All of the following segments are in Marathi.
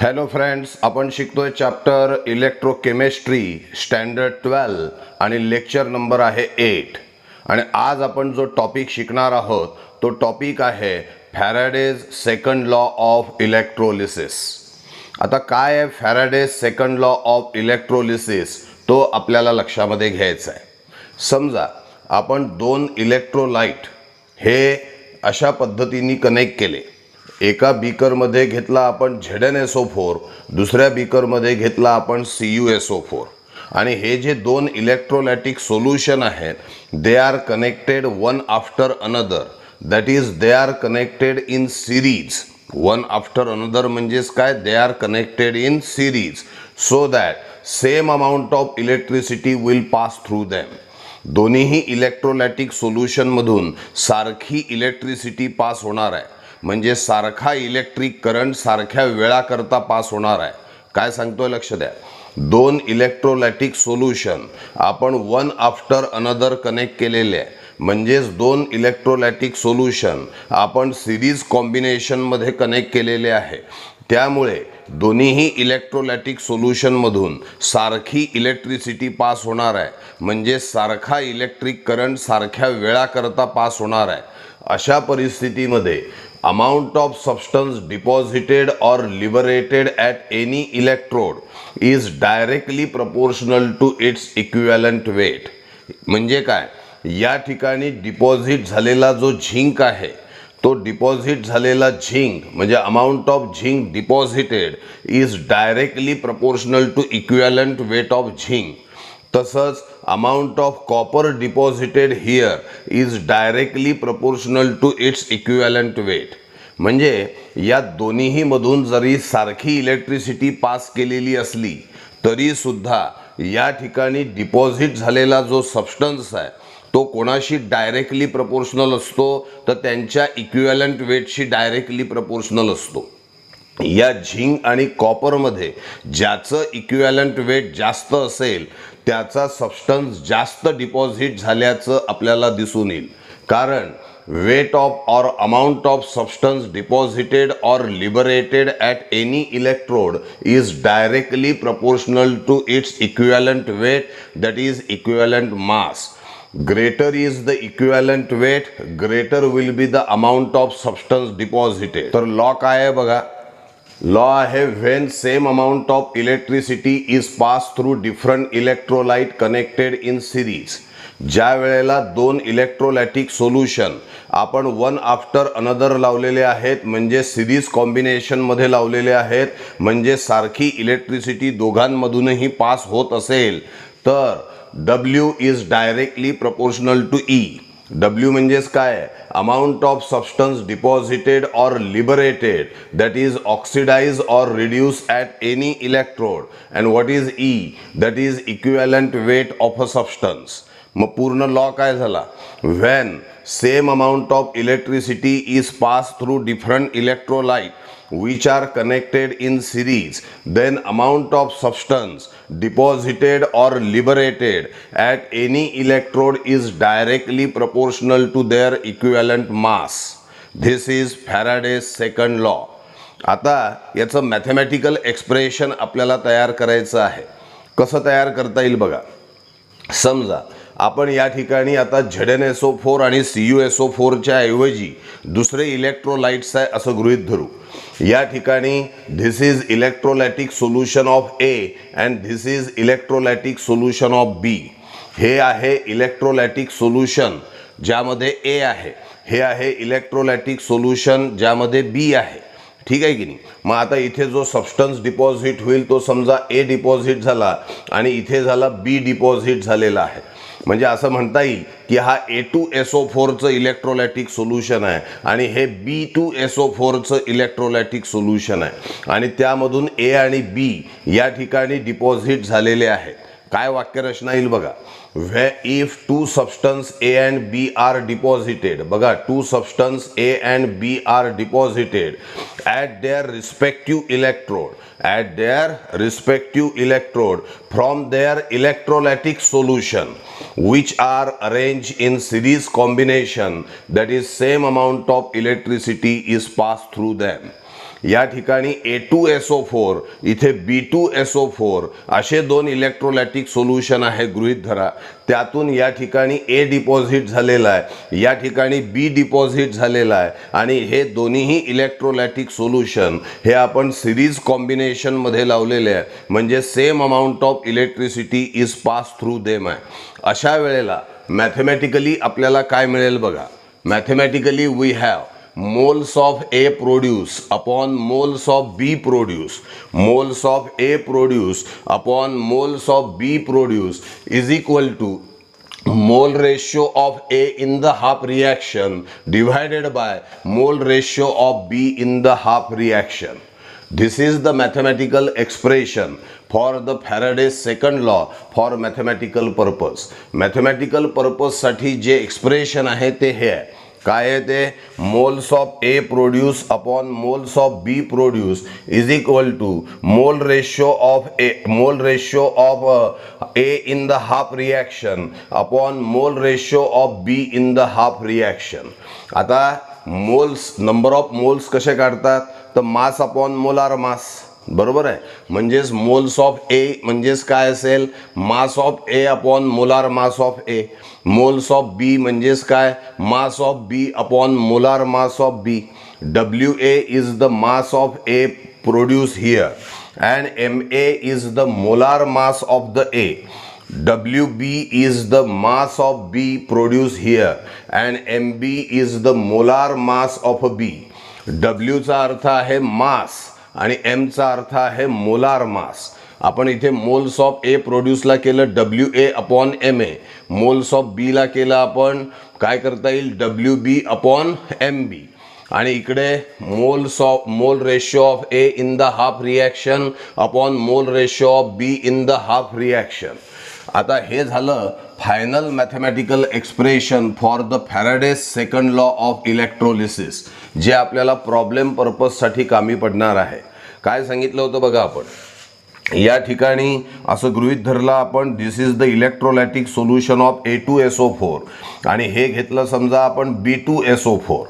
हॅलो फ्रेंड्स, आपण शिकतोय चॅप्टर इलेक्ट्रोकेमिस्ट्री स्टँडर्ड 12 आणि लेक्चर नंबर आहे 8. आणि आज आपण जो टॉपिक शिकणार आहोत तो टॉपिक आहे Faraday's second law of electrolysis. आता काय आहे Faraday's second law of electrolysis तो आपल्याला लक्षामध्ये घ्यायचा आहे. समजा आपण दोन इलेक्ट्रोलाइट हे अशा पद्धतीने कनेक्ट केले. एका बीकरमध्ये घेतला आपण ZnSO4, दुसऱ्या बीकरमध्ये घेतला आपण CuSO4 आणि हे जे दोन इलेक्ट्रोलाइटिक सोल्यूशन आहेत they are connected one after another. That is they are connected in series. One after another म्हणजेच काय, they are connected in series so that same amount of electricity will pass through them. दोन्हीही इलेक्ट्रोलाइटिक सोल्यूशनमधून सारखी इलेक्ट्रिसिटी पास होणार आहे, म्हणजे सारखा इलेक्ट्रिक करंट सारख्या वेळाकरता पास होणार आहे. काय सांगतोय लक्ष द्या. दोन इलेक्ट्रोलाइटिक सोल्यूशन आपण वन आफ्टर अनदर कनेक्ट केलेले आहे, म्हणजेच दोन इलेक्ट्रोलाइटिक सोल्यूशन आपण सिरीज कॉम्बिनेशनमध्ये कनेक्ट केलेले आहे. त्यामुळे दोन्हीही इलेक्ट्रोलाइटिक सोल्यूशनमधून सारखी इलेक्ट्रिसिटी पास होणार आहे, म्हणजे सारखा इलेक्ट्रिक करंट सारख्या वेळाकरता पास होणार आहे. अशा परिस्थितीमध्ये amount of substance deposited or liberated at any electrode is directly proportional to its equivalent weight. म्हणजे काय, या ठिकाणी डिपॉझिट झालेला जो झिंक आहे तो डिपॉझिट झालेला झिंक म्हणजे amount of zinc deposited is directly proportional to equivalent weight of zinc. तसंच amount of copper deposited here is directly proportional to its equivalent weight. म्हणजे या दोन्हीही मधून जरी सारखी इलेक्ट्रिसिटी पास केलेली असली तरी सुद्धा या ठिकाणी डिपॉझिट झालेला जो सबस्टन्स आहे तो कोणाशी डायरेक्टली प्रपोर्शनल असतो, तर त्यांच्या इक्विवलेंट वेटशी डायरेक्टली प्रपोर्शनल असतो. या झिंक आणि कॉपरमध्ये ज्याचं इक्विवलेंट वेट जास्त असेल त्याचा सबस्टन्स जास्त डिपॉझिट झाल्याचं आपल्याला दिसून येईल. कारण weight of or amount of substance deposited or liberated at any electrode is directly proportional to its equivalent weight, that is equivalent mass. Greater is the equivalent weight, greater will be the amount of substance deposited. तर लॉ काय आहे बघा. लॉ आहे when same amount of electricity is passed through different electrolyte connected in series. ज्या वेळेला दोन इलेक्ट्रोलाइटिक सोल्यूशन आपण वन आफ्टर अनदर लावलेले आहेत, म्हणजे सिरीज कॉम्बिनेशनमध्ये लावलेले आहेत, म्हणजे सारखी इलेक्ट्रिसिटी दोघांमधूनही पास होत असेल तर W is directly proportional to E. W म्हणजेच काय, amount of substance deposited or liberated that is oxidize or reduce at any electrode. And what is E, that is equivalent weight of a substance. मग पूर्ण लॉ काय झाला, when same amount of electricity is pass through different electrolyte which are connected in series, then amount of substance deposited or liberated at any electrode is directly proportional to their equivalent mass. This is Faraday's second law. आता याचं मॅथमॅटिकल एक्सप्रेशन आपल्याला तयार करायचं आहे. कसं तयार करता येईल बघा. समजा आपण या ठिकाणी आता ZnSO4 आणि CuSO4च्या ऐवजी दुसरे इलेक्ट्रोलाइट्स आहे असं गृहीत धरू. या ठिकाणी this is electrolytic solution of A and this is electrolytic solution of B. हे आहे इलेक्ट्रोलाइटिक सोल्यूशन ज्यामध्ये A आहे, हे आहे इलेक्ट्रोलाइटिक सोल्यूशन ज्यामध्ये B आहे. ठीक आहे की नाही. मग आता इथे जो सबस्टन्स डिपॉझिट होईल तो समजा A डिपॉझिट झाला आणि इथे झाला B डिपॉझिट झालेला आहे. म्हणजे असं म्हणता येईल की हा A2SO4चं इलेक्ट्रोलाइटिक सोल्यूशन आहे आणि हे B2SO4चं इलेक्ट्रोलाइटिक सोल्यूशन आहे आणि त्यामधून A आणि B या ठिकाणी डिपॉझिट झालेले आहेत. काय वाक्यरचना येईल बघा. If two substance A and B are deposited, बघा two substance A and B are deposited at their respective electrode from their electrolytic solution which are arranged in series combination, that is same amount of electricity is passed through them. या ठिकाणी A2SO4 इथे B2SO4 असे दोन इलेक्ट्रोलायटिक सोल्युशन आहे गृहीत धरा. त्यातून या ठिकाणी A डिपॉझिट झालेला आहे, या ठिकाणी B डिपॉझिट झालेला आहे आणि हे दोन्हीही इलेक्ट्रोलायटिक सोल्युशन हे आपण सिरीज कॉम्बिनेशन मध्ये लावलेले आहे, म्हणजे same amount of electricity is pass through them आहे. अशा वेळेला मॅथमॅटिकली आपल्याला काय मिळेल बघा. Mathematically we have moles of A produce upon moles of B produce, moles of A produce upon moles of B produce is equal to mole ratio of A in the half reaction divided by mole ratio of B in the half reaction. This is the mathematical expression for the Faraday's second law for mathematical purpose. Mathematical purpose साठी जे एक्सप्रेशन आहे ते हे आहे. काय आहे ते? Moles of A produce upon moles of B produce is equal to mole ratio of A in the half reaction upon mole ratio of B in the half reaction. आता मोल्स, नंबर ऑफ मोल्स कसे काढतात? तर मास अपॉन मोलार मास, बरोबर आहे. म्हणजेच मोल्स ऑफ ए म्हणजेच काय असेल? Mass of A upon molar mass of A. Moles of B म्हणजेच काय? Mass of B upon molar mass of B. WA is the mass of A produce here and MA is the molar mass of the A. WB is the mass of B produced here and MB is the molar mass of B. W चा अर्थ आहे मास आणि M चा अर्थ आहे मोलार मास. आपण इथे मोल्स ऑफ ए प्रोड्यूसला केलं WA upon MA, moles of B ला केलं आपण काय करता येईल? WB upon MB. आणि इकडे mole ratio of A in the half reaction upon mole ratio of B in the half reaction. आता हे झालं final mathematical expression for the Faraday's second law of electrolysis, जे आपल्याला प्रॉब्लेम पर्पजसाठी कामी पडणार आहे. काय सांगितलं होतं बघा आपण. या ठिकाणी असं गृहीत धरलं आपण, this is the electrolytic solution of A2SO4 आणि हे घेतलं समजा आपण B2SO4,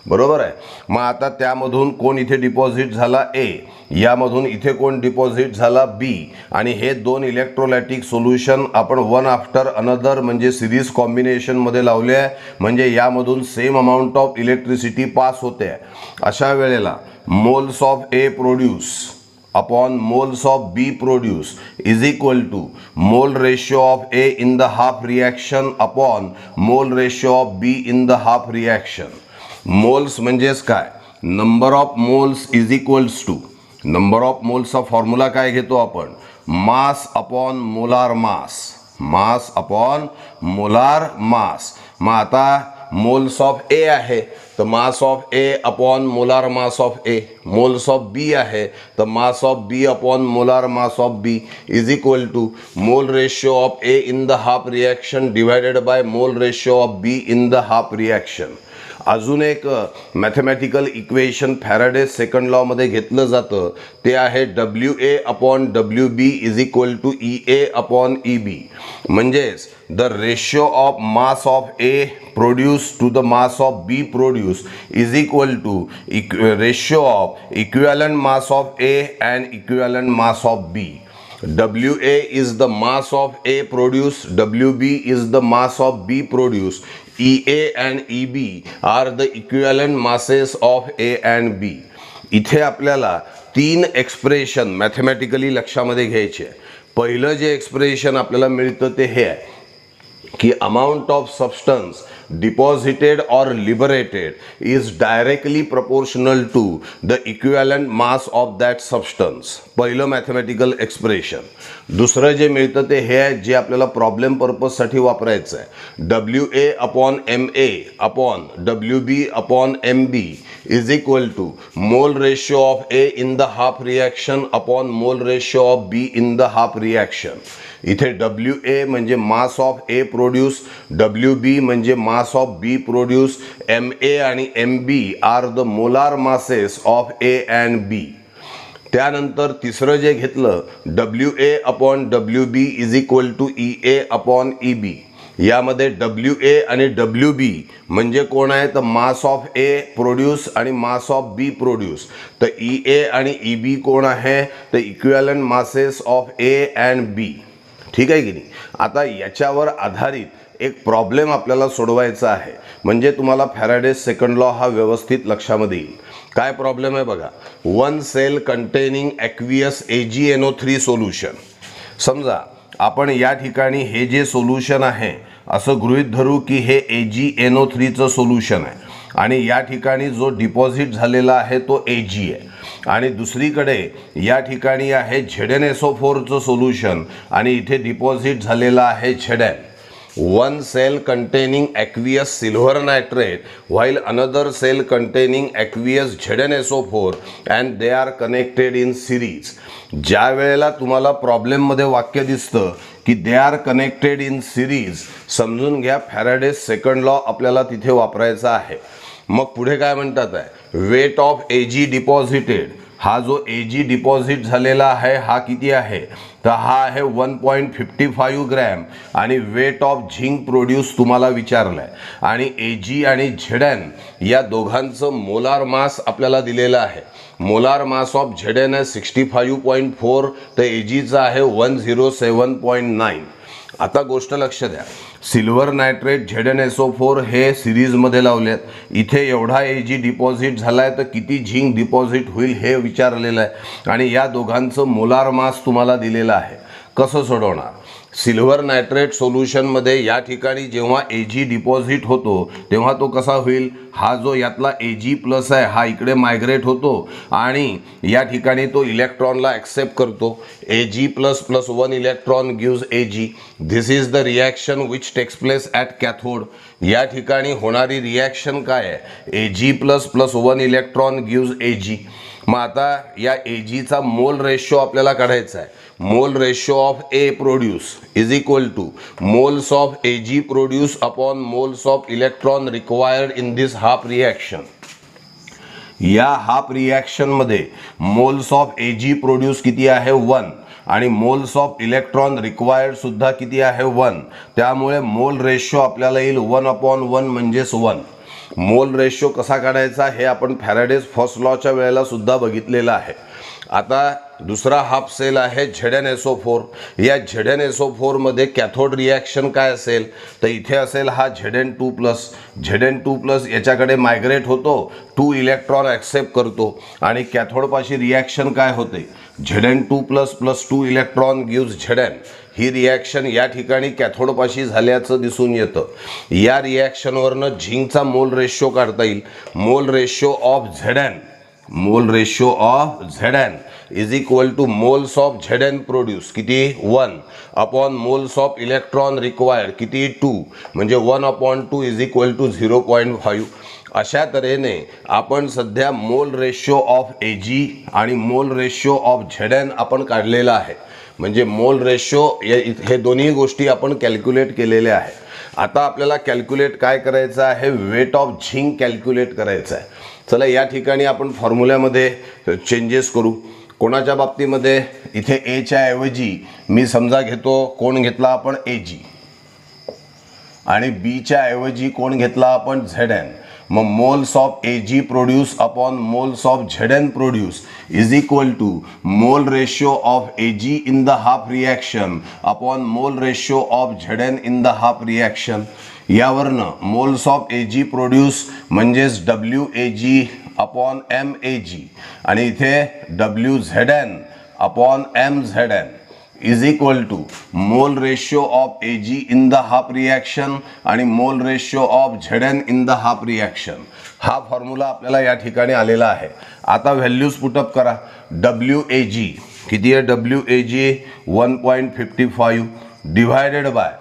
बरोबर आहे. मग आता त्यामधून कोण इथे डिपॉझिट झाला? A. यामधून इथे कोण डिपॉझिट झाला? B. आणि हे दोन इलेक्ट्रोलायटिक सोल्युशन आपण वन आफ्टर अनदर म्हणजे सिरीज कॉम्बिनेशन मध्ये लावले आहे, म्हणजे यामधून same amount of electricity pass होते. अशा वेळेला moles of A produce upon moles of B produce is equal to mole ratio of A in the half reaction upon mole ratio of B in the half reaction. Moles म्हणजेच काय? Number of moles is equals to, number of मोल्सचा फॉर्म्युला काय घेतो आपण? Mass upon molar mass, mass upon molar mass. मग आता मोल्स ऑफ ए आहे तर mass of A upon molar mass of A. Moles of B आहे तर mass of B upon molar mass of B is equal to mole ratio of A in the half reaction divided by mole ratio of B in the half reaction. अजून एक mathematical equation Faraday's second law मध्ये घेतलं जातं ते आहे WA upon WB is equal to EA upon EB. म्हणजेच the ratio of mass of A produce to the mass of B produce is equal to ratio of equivalent mass of A and equivalent mass of B. WA is the mass of A produced, WB is the mass of B produced. EA and EB are the equivalent masses of A and B. इथे आपल्याला तीन एक्सप्रेशन मॅथमॅटिकली लक्षामध्ये घ्यायचे. पहिलं जे एक्सप्रेशन आपल्याला मिळतं ते हे आहे की amount of substance deposited or liberated is directly proportional to the equivalent mass of that substance. पहिलं मॅथमॅटिकल एक्सप्रेशन. दुसरं जे मिळतं ते हे आहे जे आपल्याला प्रॉब्लेम पर्पजसाठी वापरायचं आहे. WA upon MA upon WB upon MB is equal to mole ratio of A in the half reaction upon mole ratio of B in the half reaction. इथे WA म्हणजे mass of A produce, WB म्हणजे mass of B produce, MA आणि MB are the molar masses of A and B. त्यानंतर तिसरं जे घेतलं WA upon WB is equal to EA upon EB. यामध्ये WA आणि WB म्हणजे कोण आहे तर मास ऑफ A प्रोड्यूस आणि मास ऑफ B प्रोड्यूस. तर EA आणि EB कोण आहे तर equivalent masses of A and B. ठीक आहे की नाही. आता याच्यावर आधारित एक प्रॉब्लेम आपल्याला सोडवायचा आहे, म्हणजे तुम्हाला फॅराडेज सेकंड लॉ हा व्यवस्थित लक्षामध्ये येईल. काय प्रॉब्लेम आहे बघा. One cell containing aqueous AgNO3 solution. समजा आपण या ठिकाणी हे जे सोल्युशन आहे असं गृहीत धरू की हे AgNO3चं सोल्युशन आहे आणि या ठिकाणी जो डिपॉझिट झालेला आहे तो Ag आहे आणि दुसरीकडे या ठिकाणी आहे ZnSO4चं सोल्युशन आणि इथे डिपॉझिट झालेला आहे Zn. One cell containing aqueous silver nitrate while another cell containing aqueous ZnSO4 and they are connected in series. ज्या वेळेला तुम्हाला प्रॉब्लेममध्ये वाक्य दिसतं की they are connected in series, समजून घ्या फॅराडेज सेकंड लॉ आपल्याला तिथे वापरायचा आहे. मग पुढे काय म्हणतात आहे, वेट ऑफ Ag डिपॉझिटेड. हा जो Ag डिपॉझिट झालेला आहे हा किती आहे तर हा आहे 1.55 ग्रॅम आणि वेट ऑफ झिंक प्रोड्यूस तुम्हाला विचारलं आहे आणि Ag आणि Zn या दोघांचं मोलार मास आपल्याला दिलेलं आहे. मोलार मास ऑफ Zn आहे 65.4 तर Agचा आहे 107.9. आता गोष्ट लक्ष द्या, सिल्वर नायट्रेट ZnSO4 हे सिरीजमध्ये लावलेत. इथे एवढा Ag डिपॉझिट झालाय तर किती झिंक डिपॉझिट होईल हे विचारलेलं आहे आणि या दोघांचं मोलार मास तुम्हाला दिलेला आहे. कसं सोडवणार. सिल्वर नायट्रेट सोल्युशनमध्ये या ठिकाणी जेव्हा Ag डिपॉझिट होतो तेव्हा तो कसा होईल, हा जो यातला Ag प्लस आहे हा इकडे मायग्रेट होतो आणि या ठिकाणी तो इलेक्ट्रॉनला ॲक्सेप्ट करतो. Ag plus plus 1 electron gives Ag. This is the reaction which takes place at cathode. या ठिकाणी होणारी रिॲक्शन काय आहे, Ag plus plus 1 electron gives Ag. मग आता या Agचा मोल रेशो आपल्याला काढायचा आहे. Mole ratio of A produce is equal to moles of Ag produce upon moles of electron required in this half reaction. या हाफ रिॲक्शनमध्ये मोल्स ऑफ Ag प्रोड्यूस किती आहे 1 आणि मोल्स ऑफ इलेक्ट्रॉन रिक्वायर्ड सुद्धा किती आहे 1. त्यामुळे मोल रेशो आपल्याला येईल 1/1 म्हणजेच 1. मोल रेशो कसा काढायचा हे आपण फॅराडेज फर्स्ट लॉच्या वेळेला सुद्धा बघितलेलं आहे. आता दुसरा हाफ सेल आहे ZnSO4. या ZnSO4 मध्ये कॅथोड रिॲक्शन काय असेल तर इथे असेल हा Zn2+. याच्याकडे मायग्रेट होतो, 2 इलेक्ट्रॉन ॲक्सेप्ट करतो आणि कॅथोडपाशी रिॲक्शन काय होते, Zn2+ + 2 इलेक्ट्रॉन गिव्स Zn. ही रिॲक्शन या ठिकाणी कॅथोडपाशी झाल्याचं दिसून येतं. या रिॲक्शनवरनं झिंकचा मोल रेशो काढता येईल. मोल ratio of Zn is equal to moles of Zn produce किती 1 upon moles of electron required किती 2 म्हणजे 1/2 इज इक्वल टू 0.5. अशा तऱ्हेने आपण सध्या मोल रेशो ऑफ Ag आणि मोल रेशो ऑफ Zn आपण काढलेला आहे. म्हणजे मोल रेशो हे दोन्ही गोष्टी आपण कॅल्क्युलेट केलेल्या आहे. आता आपल्याला कॅल्क्युलेट काय करायचं आहे, वेट ऑफ झिंक कॅल्क्युलेट करायचं आहे. चला या ठिकाणी आपण फॉर्म्युल्यामध्ये चेंजेस करू. कोणाच्या बाबतीमध्ये इथे Aच्या ऐवजी मी समजा घेतो, कोण घेतला आपण Ag आणि Bच्या ऐवजी कोण घेतला आपण Zn. मग moles of Ag produce upon moles of Zn produce is equal to mole ratio of Ag in the half reaction upon mole ratio of Zn in the half reaction. यावरनं मोल्स ऑफ Ag प्रोड्यूस म्हणजेच WAg अपॉन MAg आणि इथे WZn upon MZn is equal to mole ratio of Ag in the half reaction आणि mole ratio of Zn in the half reaction. हा फॉर्म्युला आपल्याला या ठिकाणी आलेला आहे. आता व्हॅल्यूज पुटअप करा. WAg किती आहे, WAg 1.55 divided by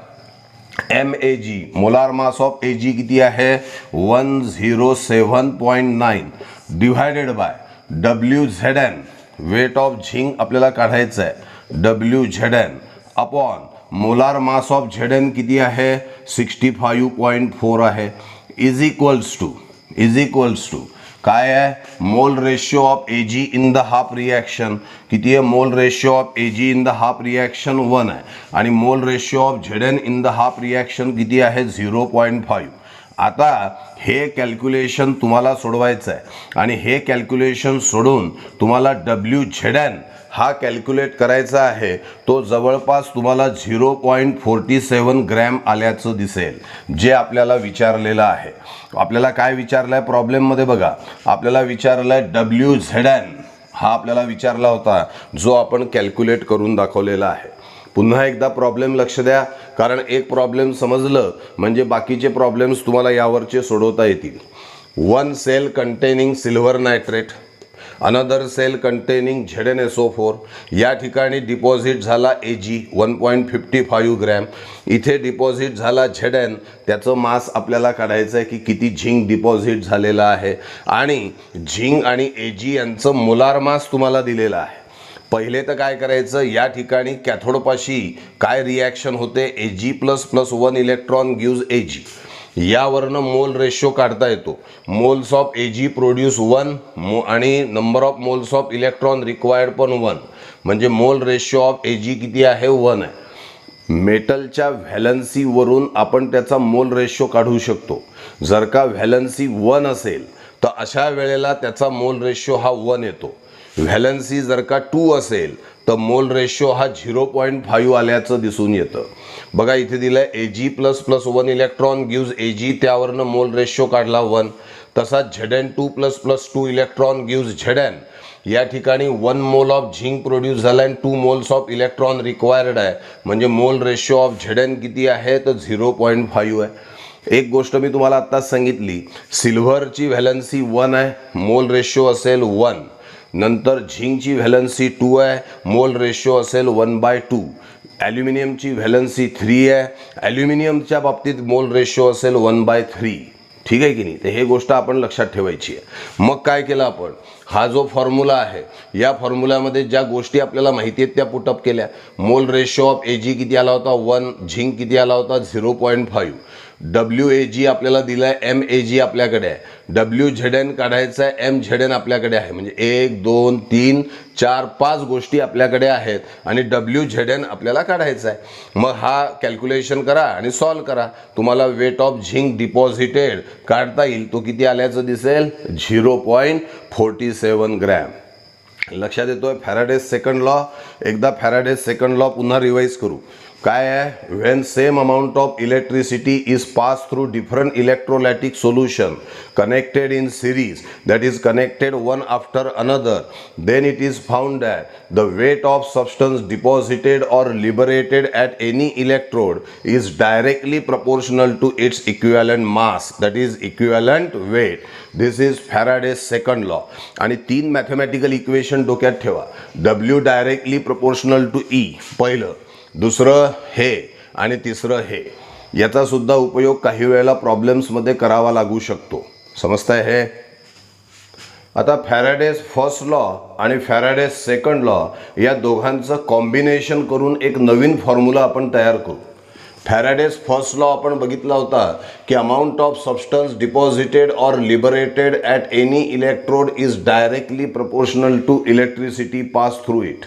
MAg molar mass of Ag किती आहे 107.9 divided by WZn weight of zinc आपल्याला काढायचं आहे WZn upon molar mass of Zn किती आहे 65.4 आहे इज इक्वल्स टू काय आहे मोल ratio of Ag in the half reaction किती आहे मोल ratio of Ag in the half reaction 1 आहे आणि मोल ratio of Zn in the half reaction किती आहे 0.5. आता हे कॅल्क्युलेशन तुम्हाला सोडवायचं आहे आणि हे कॅल्क्युलेशन सोडून तुम्हाला WZn हा कॅल्क्युलेट करायचा आहे. तो जवळपास तुम्हाला 0.47 ग्रॅम आल्याचं दिसेल जे आपल्याला विचारलेलं आहे. आपल्याला काय विचारलं आहे प्रॉब्लेममध्ये बघा आपल्याला विचारलं आहे WZn हा आपल्याला विचारला होता जो आपण कॅल्क्युलेट करून दाखवलेला आहे. पुन्हा एकदा प्रॉब्लेम लक्ष द्या कारण एक प्रॉब्लेम समजलं म्हणजे बाकीचे प्रॉब्लेम्स तुम्हाला यावरचे सोडवता येतील. One cell containing silver nitrate another cell containing ZnSO4 या ठिकाणी डिपॉझिट झाला Ag 1.55 ग्रॅम. इथे डिपॉझिट झाला Zn त्याचं मास आपल्याला काढायचं आहे की किती झिंक डिपॉझिट झालेला आहे आणि झिंक आणि Ag यांचं मोलार मास तुम्हाला दिलेला आहे. पहिले तर काय करायचं या ठिकाणी कॅथोडपाशी काय रिॲक्शन होते Ag++1 electron gives Ag यावरनं mole ratio काढता येतो. मोल्स ऑफ Ag प्रोड्यूस 1 आणि number of moles of electron required पण 1 म्हणजे मोल रेशो ऑफ Ag किती आहे 1 आहे. मेटलच्या व्हॅलन्सीवरून आपण त्याचा मोल रेशो काढू शकतो. जर का व्हॅलन्सी 1 असेल तर अशा वेळेला त्याचा मोल रेशो हा 1 येतो. व्हॅलन्सी जर का 2 असेल तर मोल रेशो हा 0.5 आल्याचं दिसून येतं. बघा इथे दिलंय Ag++1 electron gives Ag त्यावरनं mole ratio काढला 1. तसाच Zn2++2 इलेक्ट्रॉन गिव्स Zn या ठिकाणी 1 मोल ऑफ झिंक प्रोड्यूस झाला आणि 2 मोल्स ऑफ इलेक्ट्रॉन रिक्वायर्ड आहे म्हणजे मोल रेशो ऑफ Zn किती आहे तर 0.5 आहे. एक गोष्ट मी तुम्हाला आत्ताच सांगितली सिल्व्हरची व्हॅलन्सी 1 आहे मोल रेशो असेल 1. नंतर झिंकची व्हॅलन्सी 2 आहे मोल रेशो असेल 1/2. ॲल्युमिनियमची व्हॅलन्सी 3 आहे ॲल्युमिनियमच्या बाबतीत मोल रेशो असेल 1/3. ठीक आहे की नाही. तर हे गोष्ट आपण लक्षात ठेवायची आहे. मग काय केलं आपण हा जो फॉर्म्युला आहे या फॉर्म्युल्यामध्ये ज्या गोष्टी आपल्याला माहिती आहेत त्या पुटअप केल्या. मोल रेशो ऑफ Ag किती आला होता 1 झिंक किती आला होता 0.5. WAG आपल्याला दिला आहे MAG आपल्याकडे आहे. WZn काढायचा आहे MZn आपल्याकडे आहे म्हणजे 1 2 3 4 5 गोष्टी आपल्याकडे आहेत आणि WZn आपल्याला काढायचा आहे. मग हा कॅल्क्युलेशन करा आणि सॉल्व करा. तुम्हाला वेट ऑफ झिंक डिपॉझिटेड काढता येईल. तो किती आल्याचं दिसेल 0.47 ग्रॅम. लक्षात येतोय फॅराडेज सेकंड लॉ. एकदा फॅराडेज सेकंड लॉ पुन्हा रिवाइज करू. काय आहे when same amount of electricity is pass through different electrolytic solution connected in series that is connected one after another then it is found that the weight of substance deposited or liberated at any electrode is directly proportional to its equivalent mass that is equivalent weight. This is Faraday's second law. आणि 3 मॅथमॅटिकल इक्वेशन डोक्यात ठेवा. W directly proportional to E पहिलं, दुसरं हे आणि तिसरं हे. याचा सुद्धा उपयोग काही वेळेला प्रॉब्लेम्समध्ये करावा लागू शकतो. समजताय हे. आता फॅराडेज फर्स्ट लॉ आणि फॅराडेज सेकंड लॉ या दोघांचं कॉम्बिनेशन करून एक नवीन फॉर्म्युला आपण तयार करू. फॅराडेज फर्स्ट लॉ आपण बघितला होता की amount of substance deposited or liberated at any electrode is directly proportional to electricity pass through it.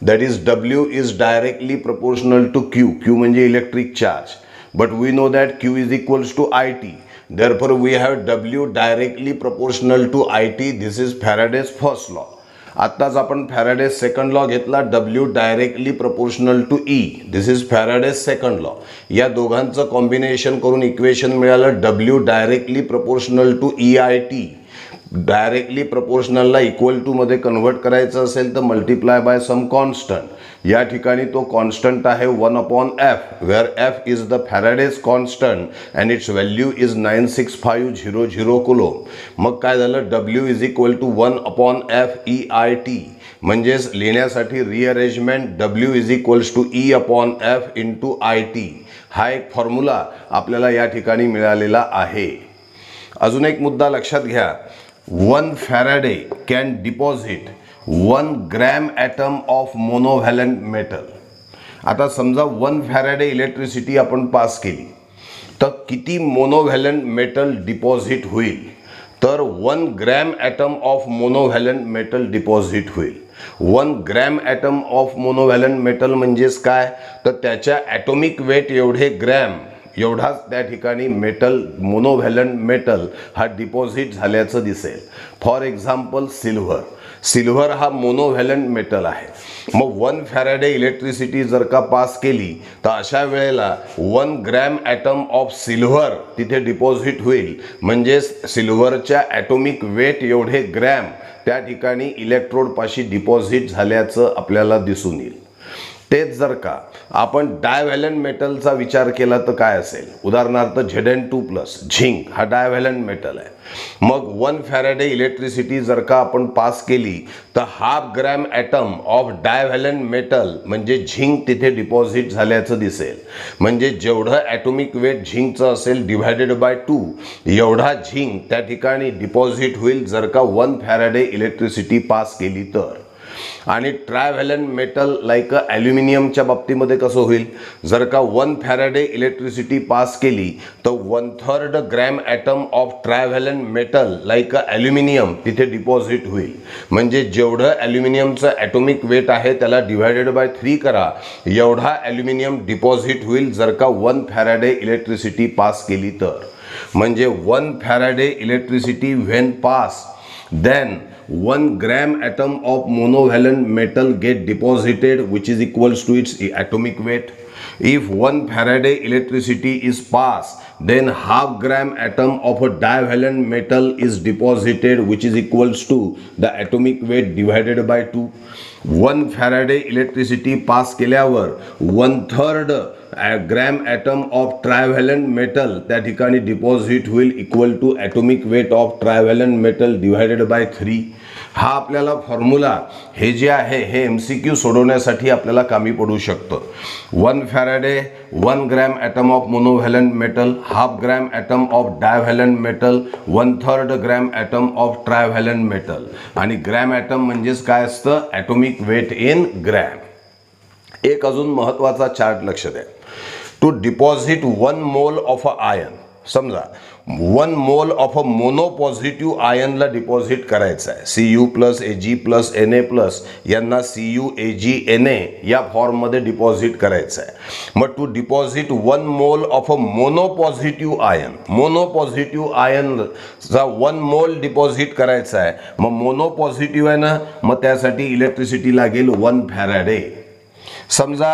That is W is directly proportional to Q. Q म्हणजे electric charge. But we know that Q is equals to IT. Therefore, we have W directly proportional to IT. This is Faraday's first law. आत्ताच आपण फॅराडेज सेकंड लॉ घेतला W directly proportional to E. This is Faraday's second law. या दोघांचं कॉम्बिनेशन करून इक्वेशन मिळालं W directly proportional to EIT. Directly प्रपोर्शनलला इक्वल टू मध्ये कन्वर्ट करायचं असेल तर मल्टिप्लाय बाय सम कॉन्स्टंट. या ठिकाणी तो कॉन्स्टंट आहे 1/f where f is the Faraday's constant and its value is 96500 coulomb. मग काय झालं W is equal to 1/f EIT. म्हणजेच लिहिण्यासाठी rearrangement W is equals to E/f into IT. हा एक फॉर्म्युला आपल्याला या ठिकाणी मिळालेला आहे. अजून एक मुद्दा लक्षात घ्या. 1 Faraday can deposit 1 gram atom of monovalent metal. आता समजा 1 Faraday इलेक्ट्रिसिटी आपण पास केली तर किती मोनोव्हॅलंट मेटल डिपॉझिट होईल तर 1 gram atom of monovalent metal deposit होईल. 1 gram atom of monovalent metal म्हणजेच काय, तर त्याच्या ॲटॉमिक वेट एवढे ग्रॅम एवढाच त्या ठिकाणी मेटल मोनोव्हॅलंट मेटल हा डिपॉझिट झाल्याचं दिसेल. फॉर एक्झाम्पल सिल्व्हर हा मोनोव्हॅलंट मेटल आहे. मग 1 फॅरेडे इलेक्ट्रिसिटी जर का पास केली तर अशा वेळेला 1 ग्रॅम ॲटम ऑफ सिल्व्हर तिथे डिपॉझिट होईल. म्हणजे सिल्व्हरच्या ॲटॉमिक वेट एवढे ग्रॅम त्या ठिकाणी इलेक्ट्रोडपाशी डिपॉझिट झाल्याचं आपल्याला दिसून येईल. तेच जर का आपण डायव्हॅलंट मेटलचा विचार केला तर काय असेल, उदाहरणार्थ Zn2+ झिंक हा डायव्हॅलंट मेटल आहे. मग 1 फॅरेडे इलेक्ट्रिसिटी जर का आपण पास केली तर 1/2 gram atom of divalent metal म्हणजे झिंक तिथे डिपॉझिट झाल्याचं दिसेल. म्हणजे जेवढं ॲटॉमिक वेट झिंकचं असेल डिव्हायडेड बाय 2 एवढा झिंक त्या ठिकाणी डिपॉझिट होईल जर का 1 फॅरेडे इलेक्ट्रिसिटी पास केली तर. आणि ट्रायव्हॅलंट मेटल लाईक ॲल्युमिनियमच्या बाबतीमध्ये कसं होईल, जर का 1 फॅरेडे इलेक्ट्रिसिटी पास केली तर 1/3 gram atom of trivalent metal like aluminium तिथे डिपॉझिट होईल. म्हणजे जेवढं ॲल्युमिनियमचं ॲटॉमिक वेट आहे त्याला डिव्हायडेड बाय 3 करा, एवढा ॲल्युमिनियम डिपॉझिट होईल जर का 1 फॅरेडे इलेक्ट्रिसिटी पास केली तर. म्हणजे 1 Faraday electricity when pass then 1 gram atom of monovalent metal get deposited which is equals to its atomic weight. If 1 Faraday electricity is passed, then 1/2 gram atom of a divalent metal is deposited which is equals to the atomic weight divided by 2. 1 Faraday electricity pass केल्यावर 1/3 gram atom of trivalent metal त्या ठिकाणी डिपॉझिट होईल equal to atomic weight of trivalent metal divided by 3. हा आपल्याला फॉर्म्युला हे जे आहे हे MCQ सोडवण्यासाठी आपल्याला कामी पडू शकतं. 1 Faraday 1 gram atom of monovalent metal, 1/2 gram atom of divalent metal, 1/3 gram atom of trivalent metal. आणि ग्रॅम ॲटम म्हणजेच काय असतं, ॲटॉमिक वेट इन ग्रॅम. एक अजून महत्त्वाचा चार्ट लक्ष द्या. To deposit 1 mole of a ion, समजा 1 मोल ऑफ अ मोनोपॉझिटिव्ह आयनला डिपॉझिट करायचं आहे. Cu+ Ag+ Na+ यांना Cu Ag Na या फॉर्ममध्ये डिपॉझिट करायचं आहे. मग to deposit 1 mole of a monopositive ion, मोनोपॉझिटिव्ह आयनचा 1 मोल डिपॉझिट करायचा आहे. मग मोनोपॉझिटिव्ह आहे ना, मग त्यासाठी इलेक्ट्रिसिटी लागेल 1 फॅरेडे. समजा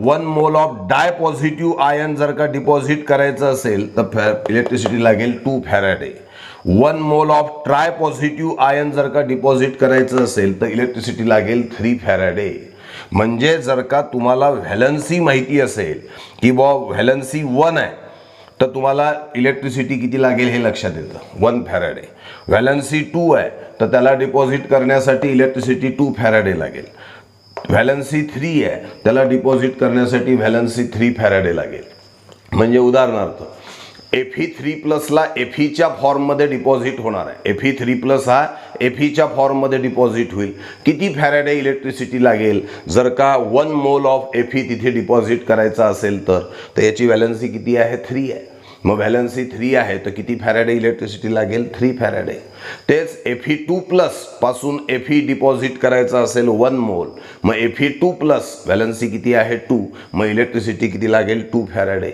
1 mole of dye positive ion जर का डिपॉझिट करायचं असेल तर इलेक्ट्रिसिटी लागेल 2 Faraday. 1 mole of try positive ion जर का डिपॉझिट करायचं असेल तर इलेक्ट्रिसिटी लागेल 3 फॅरेडे. म्हणजे जर का तुम्हाला व्हॅलन्सी माहिती असेल की व्हॅलन्सी 1 आहे तर तुम्हाला इलेक्ट्रिसिटी किती लागेल हे लक्षात येतं, 1 फॅरेडे. व्हॅलन्सी 2 आहे तर त्याला डिपॉझिट करण्यासाठी इलेक्ट्रिसिटी 2 फॅरेडे लागेल. व्हॅलन्सी 3 आहे त्याला डिपॉझिट करण्यासाठी व्हॅलन्सी 3 फॅरेडे लागेल. म्हणजे उदाहरणार्थ Fe3+ ला Feच्या फॉर्ममध्ये डिपॉझिट होणार आहे. Fe3+ हा Feच्या फॉर्ममध्ये डिपॉझिट होईल. किती फॅरेडे इलेक्ट्रिसिटी लागेल जर का 1 मोल ऑफ Fe तिथे डिपॉझिट करायचा असेल तर याची व्हॅलन्सी किती आहे, 3 आहे. मग व्हॅलन्सी 3 आहे तर किती फॅरेडे इलेक्ट्रिसिटी लागेल, 3 फॅरेडे. तेच Fe2+ पासून Fe डिपॉझिट करायचा असेल 1 मोल, मग Fe2+ व्हॅलन्सी किती आहे, 2, मग इलेक्ट्रिसिटी किती लागेल, 2 फॅरेडे.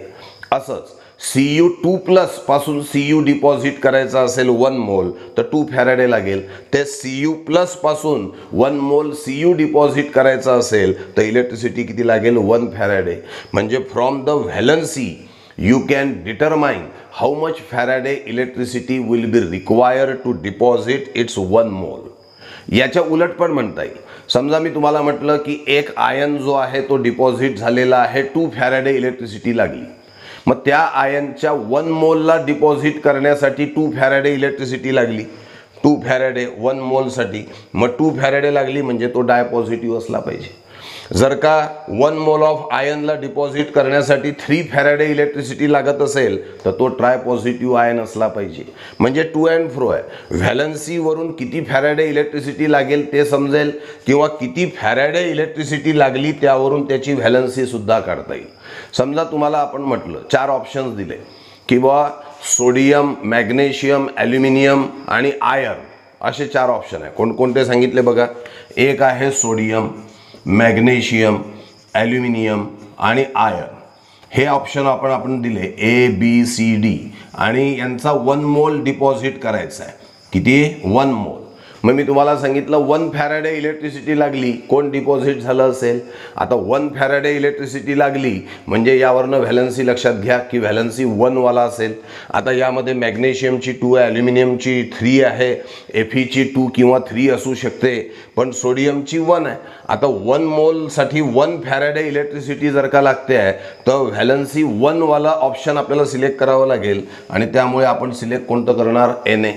असंच Cu2+ पासून Cu डिपॉझिट करायचा असेल 1 मोल तर 2 फॅरेडे लागेल. ते Cu+ पासून 1 मोल Cu डिपॉझिट करायचा असेल तर इलेक्ट्रिसिटी किती लागेल, 1 फॅरेडे. म्हणजे from the valency you can determine how much Faraday electricity will be required to deposit its 1 mole. याच्या उलट पण म्हणता येईल. समजा मी तुम्हाला म्हटलं की एक आयन जो आहे तो डिपॉझिट झालेला आहे, 2 फॅरेडे इलेक्ट्रिसिटी लागली. मग त्या आयनच्या 1 मोलला डिपॉझिट करण्यासाठी 2 फॅरेडे इलेक्ट्रिसिटी लागली. 2 फॅरेडे 1 मोलसाठी, मग 2 फॅरेडे लागली म्हणजे तो डाय पॉझिटिव्ह असला पाहिजे. जर का 1 मोल ऑफ आयनला डिपॉझिट करण्यासाठी 3 फॅरेडे इलेक्ट्रिसिटी लागत असेल तर तो ट्राय पॉझिटिव्ह आयन असला पाहिजे. म्हणजे टू अँड फ्रो आहे. व्हॅलन्सीवरून किती फॅरेडे इलेक्ट्रिसिटी लागेल ते समजेल किंवा किती फॅरेडे इलेक्ट्रिसिटी लागली त्यावरून त्याची व्हॅलन्सी सुद्धा काढता येईल. समजा तुम्हाला आपण म्हटलं 4 ऑप्शन्स दिले की सोडियम, मॅग्नेशियम, ॲल्युमिनियम आणि आयर्न असे 4 ऑप्शन आहे. कोणकोणते सांगितले बघा. एक आहे सोडियम, मॅग्नेशियम, ॲल्युमिनियम आणि आयर्न. हे ऑप्शन आपण दिले ABCD आणि यांचा 1 मोल डिपॉझिट करायचा आहे. किती? 1 मोल. मग मी तुम्हाला सांगितलं 1 फॅरेडे इलेक्ट्रिसिटी लागली, कोण डिपॉझिट झालं असेल. आता 1 फॅरेडे इलेक्ट्रिसिटी लागली म्हणजे यावरनं व्हॅलन्सी लक्षात घ्या की व्हॅलन्सी 1 वाला असेल. आता यामध्ये मॅग्नेशियमची 2 आहे, ॲल्युमिनियमची 3 आहे, Feची 2 किंवा 3 असू शकते, पण सोडियमची 1 आहे. आता 1 मोलसाठी 1 फॅरेडे इलेक्ट्रिसिटी जर का लागते आहे तर व्हॅलन्सी 1 वाला ऑप्शन आपल्याला सिलेक्ट करावं लागेल आणि त्यामुळे आपण सिलेक्ट कोणतं करणार? Na.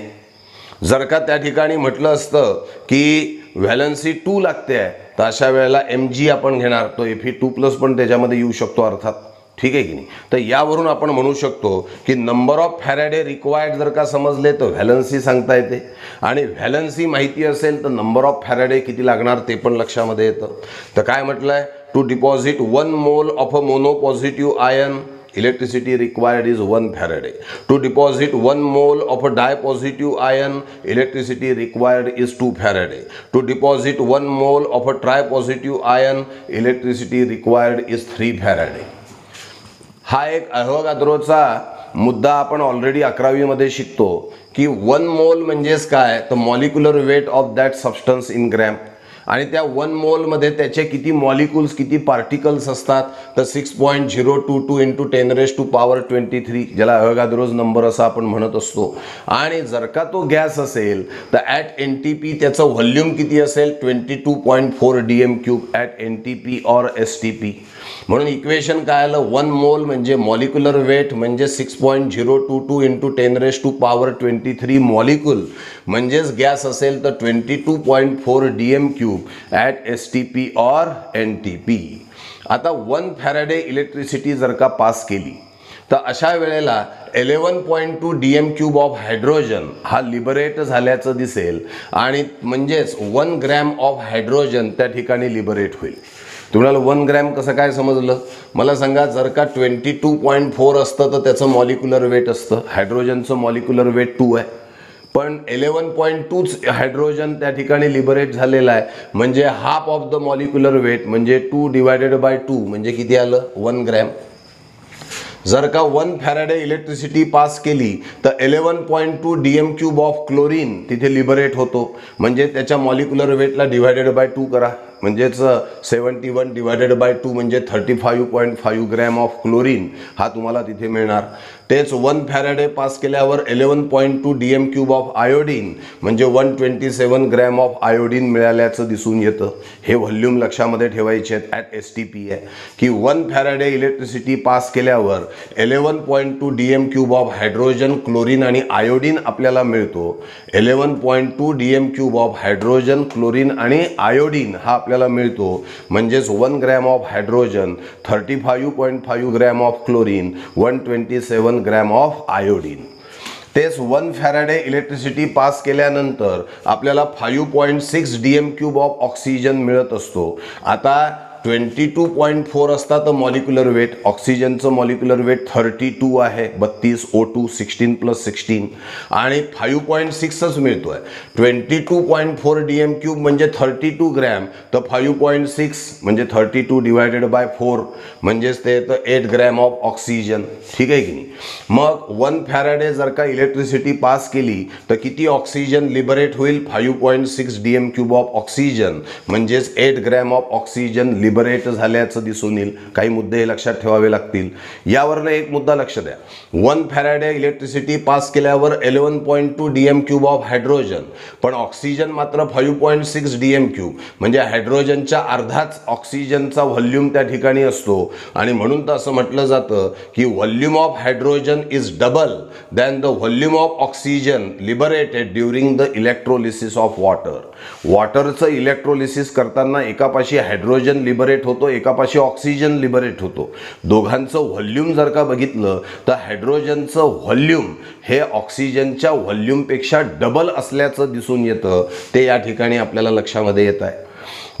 जर का त्या ठिकाणी म्हटलं असतं की व्हॅलन्सी 2 लागते आहे तर अशा वेळेला Mg आपण घेणार, तो Fe2+ पण त्याच्यामध्ये येऊ शकतो अर्थात. ठीक आहे की नाही. तर यावरून आपण म्हणू शकतो की नंबर ऑफ फॅरेडे रिक्वायर्ड जर का समजले तर व्हॅलन्सी सांगता येते आणि व्हॅलन्सी माहिती असेल तर नंबर ऑफ फॅरेडे किती लागणार ते पण लक्षामध्ये येतं. तर काय म्हटलंय? To deposit 1 mole of a monopositive ion electricity required is 1 Faraday. To deposit 1 mole of a dipositive ion, electricity required is 2 Faraday. To deposit 1 mole of a tripositive ion, electricity required is 3 Faraday. हा एक अवोगाद्रोचा मुद्दा आपण ऑलरेडी 11वी मध्ये शिकतो की 1 मोल म्हणजेच काय? तर molecular weight of that substance in gram. आणि त्या 1 मोलमध्ये त्याचे किती मॉलिक्युल्स, किती पार्टिकल्स असतात? तर 6.022 × 10⁻23, ज्याला अवोगाद्रोज नंबर असं आपण म्हणत असतो. आणि जर का तो गॅस असेल तर ॲट NTP त्याचं व्हॉल्यूम किती असेल? 22.4 dm³ ॲट NTP और STP. म्हणून इक्वेशन काय आलं? 1 मोल म्हणजे मॉलिक्युलर वेट म्हणजे 6.022 × 10⁻23 मॉलिक्युल, म्हणजेच गॅस असेल तर 22.4 dm³ ॲट STP और NTP. आता 1 फॅरेडे इलेक्ट्रिसिटी जर का पास केली तर अशा वेळेला 11.2 dm³ ऑफ हायड्रोजन हा लिबरेट झाल्याचं दिसेल आणि म्हणजेच 1 ग्रॅम ऑफ हायड्रोजन त्या ठिकाणी लिबरेट होईल. तुम्हाला 1 ग्रॅम कसं काय समजलं? मला सांगा. जर का 22.4 असतं तर त्याचं मॉलिक्युलर वेट असतं, हायड्रोजनचं मॉलिक्युलर वेट 2 आहे, पण 11.2च हायड्रोजन त्या ठिकाणी लिबरेट झालेला आहे म्हणजे half of the molecular weight म्हणजे 2/2 म्हणजे किती आलं? 1 ग्रॅम. जर का 1 फॅरेडे इलेक्ट्रिसिटी पास केली तर 11.2 dm³ ऑफ क्लोरीन तिथे लिबरेट होतो म्हणजे त्याच्या मॉलिक्युलर वेटला /2 करा म्हणजेच 71/2 म्हणजे 35.5 ग्रॅम ऑफ क्लोरीन हा तुम्हाला तिथे मिळणार. तेच 1 फॅरेडे पास केल्यावर 11.2 dm³ ऑफ आयोडीन म्हणजे 127 ग्रॅम ऑफ आयोडीन मिळाल्याचं दिसून येतं. हे व्हॉल्यूम लक्षामध्ये ठेवायचे आहेत. ॲट STP आहे की 1 फॅरेडे इलेक्ट्रिसिटी पास केल्यावर 11.2 dm³ ऑफ हायड्रोजन, क्लोरीन आणि आयोडीन आपल्याला मिळतो. 11.2 dm³ ऑफ हायड्रोजन, क्लोरीन आणि आयोडीन हा आपल्याला मिळतो म्हणजेच 1 gram of hydrogen, 35.5 gram of chlorine, 127 gram of iodine. तेच 1 फॅरेडे इलेक्ट्रिसिटी पास केल्यानंतर आपल्याला 5.6 dm³ ऑफ ऑक्सिजन मिळत असतो. आता 22.4 असता तर मॉलिक्युलर वेट, ऑक्सिजनचं मॉलिक्युलर वेट 32 आहे, 32 O2 16 + 16 आणि 5.6च मिळतो आहे. 22.4 dm³ म्हणजे 32 ग्रॅम, तर 5.6 म्हणजे 32/4 म्हणजेच ते येतं 8 ग्रॅम ऑफ ऑक्सिजन. ठीक आहे की नाही. मग 1 फॅरेडे जर का इलेक्ट्रिसिटी पास केली तर किती ऑक्सिजन लिबरेट होईल? 5.6 dm³ ऑफ ऑक्सिजन म्हणजेच 8 ग्रॅम ऑफ ऑक्सिजन लिबरेट झाल्याचं दिसून येईल. काही मुद्दे हे लक्षात ठेवावे लागतील. यावरनं एक मुद्दा लक्ष द्या. 1 फॅरेडे इलेक्ट्रिसिटी पास केल्यावर 11.2 dm³ ऑफ हायड्रोजन, पण ऑक्सिजन मात्र 5.6 dm³ म्हणजे हायड्रोजनच्या अर्धाच ऑक्सिजनचा व्हॉल्यूम त्या ठिकाणी असतो आणि म्हणून तर असं म्हटलं जातं की volume of hydrogen is double than the volume of oxygen liberated during the electrolysis of water. वॉटरचं इलेक्ट्रोलिसिस करताना एकापाशी हायड्रोजन लिबरेट होतो, एकापाशी ऑक्सिजन लिबरेट होतो. दोघांचं व्हॉल्यूम जर का बघितलं तर हायड्रोजनचं व्हॉल्यूम हे ऑक्सिजनच्या व्हॉल्यूमपेक्षा डबल असल्याचं दिसून येतं. ते या ठिकाणी आपल्याला लक्षामध्ये येत आहे.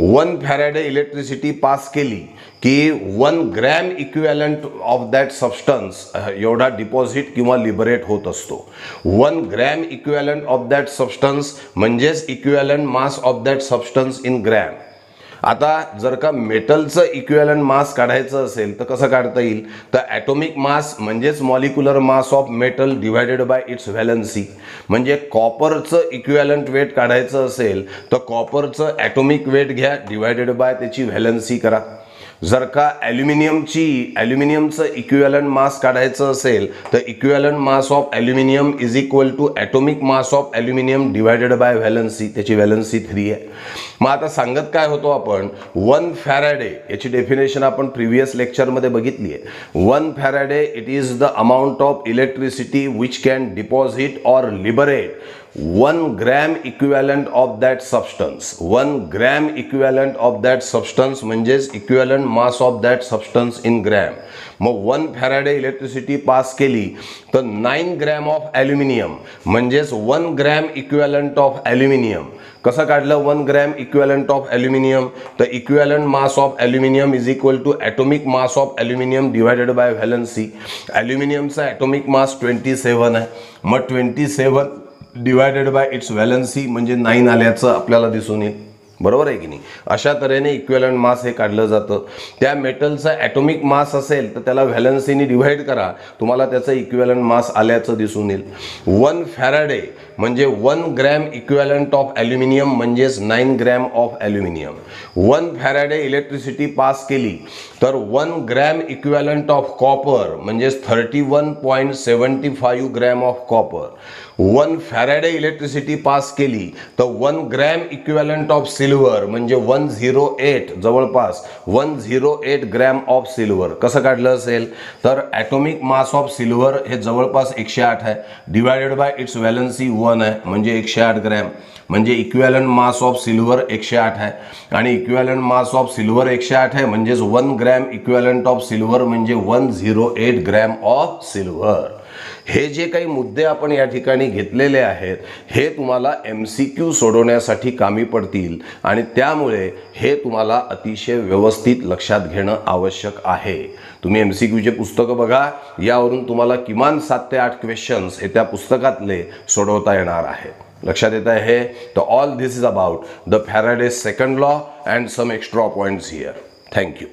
1 फॅरेडे इलेक्ट्रिसिटी पास केली की 1 gram equivalent of that substance एवढा डिपॉझिट किंवा लिबरेट होत असतो. 1 gram equivalent of that substance म्हणजेच equivalent mass of that substance in gram. आता जर का मेटलचं इक्विव्हॅलंट मास काढायचं असेल तर कसं काढता येईल, तर ॲटॉमिक मास म्हणजेच molecular mass of metal divided by its valency. म्हणजे कॉपरचं इक्विव्हॅलंट वेट काढायचं असेल तर कॉपरचं ॲटॉमिक वेट घ्या डिवायडेड बाय त्याची व्हॅलन्सी करा. जर का ॲल्युमिनियमचं इक्विव्हॅलंट मास काढायचं असेल तर equivalent mass of aluminium is equal to atomic mass of aluminium divided by valency. त्याची व्हॅलन्सी 3 आहे. मग आता सांगत काय होतो आपण, 1 फॅरेडे याची डेफिनेशन आपण प्रिव्हियस लेक्चरमध्ये बघितली आहे. 1 Faraday it is the amount of electricity which can deposit or liberate 1 gram equivalent of that substance. 1 gram equivalent of that substance म्हणजेच equivalent mass of that substance in gram. मग 1 फॅरेडे इलेक्ट्रिसिटी पास केली तर 9 ग्रॅम ऑफ ॲल्युमिनियम म्हणजेच 1 ग्रॅम इक्विव्हॅलंट ऑफ ॲल्युमिनियम. कसं काढलं 1 ग्रॅम इक्विव्हॅलंट ऑफ ॲल्युमिनियम, तर equivalent mass of aluminium is equal to atomic mass of aluminium divided by valency. ॲल्युमिनियमचा ॲटॉमिक मास 27 आहे. मग 27 डिवायडेड बाय इट्स व्हॅलन्सी म्हणजे 9 आल्याचं आपल्याला दिसून येईल. बरोबर आहे की नाही. अशा तऱ्हेने इक्विव्हॅलंट मास हे काढलं जातं. त्या मेटलचा ॲटॉमिक मास असेल तर त्याला व्हॅलन्सीने डिव्हाइड करा, तुम्हाला त्याचं इक्विव्हॅलंट मास आल्याचं दिसून येईल. 1 फॅरेडे म्हणजे 1 ग्रॅम इक्विव्हॅलंट ऑफ ॲल्युमिनियम म्हणजेच 9 gram of aluminium. 1 Faraday electricity pass केली तर 1 ग्रॅम इक्विव्हॅलंट ऑफ कॉपर म्हणजेच 31.75 gram of copper. 1 Faraday electricity pass केली तर 1 ग्रॅम इक्विव्हॅलंट ऑफ सिल्वर म्हणजे 108 जवळपास 108 ग्रॅम ऑफ सिल्वर. कसं काढलं असेल तर ॲटॉमिक मास ऑफ सिल्वर हे जवळपास 108 आहे डिवायडेड बाय इट्स व्हॅलन्सी 1 आहे म्हणजे 108 ग्रॅम. म्हणजे इक्विव्हॅलंट मास ऑफ सिल्वर 108 आहे आणि इक्विव्हॅलंट मास ऑफ सिल्वर 108 आहे म्हणजेच 1 ग्रॅम इक्विव्हॅलंट ऑफ सिल्वर म्हणजे 108 ग्रॅम ऑफ सिल्वर. हे जे काही मुद्दे आपण या ठिकाणी घेतलेले आहेत हे तुम्हाला MCQ सोडवण्यासाठी कामी पडतील आणि त्यामुळे हे तुम्हाला अतिशय व्यवस्थित लक्षात घेणं आवश्यक आहे. तुम्ही MCQचे पुस्तकं बघा, यावरून तुम्हाला किमान 7 ते 8 क्वेश्चन्स हे त्या पुस्तकातले सोडवता येणार आहेत. लक्षात येत आहे. तर all this is about the Faraday's second law and some extra points here. Thank you.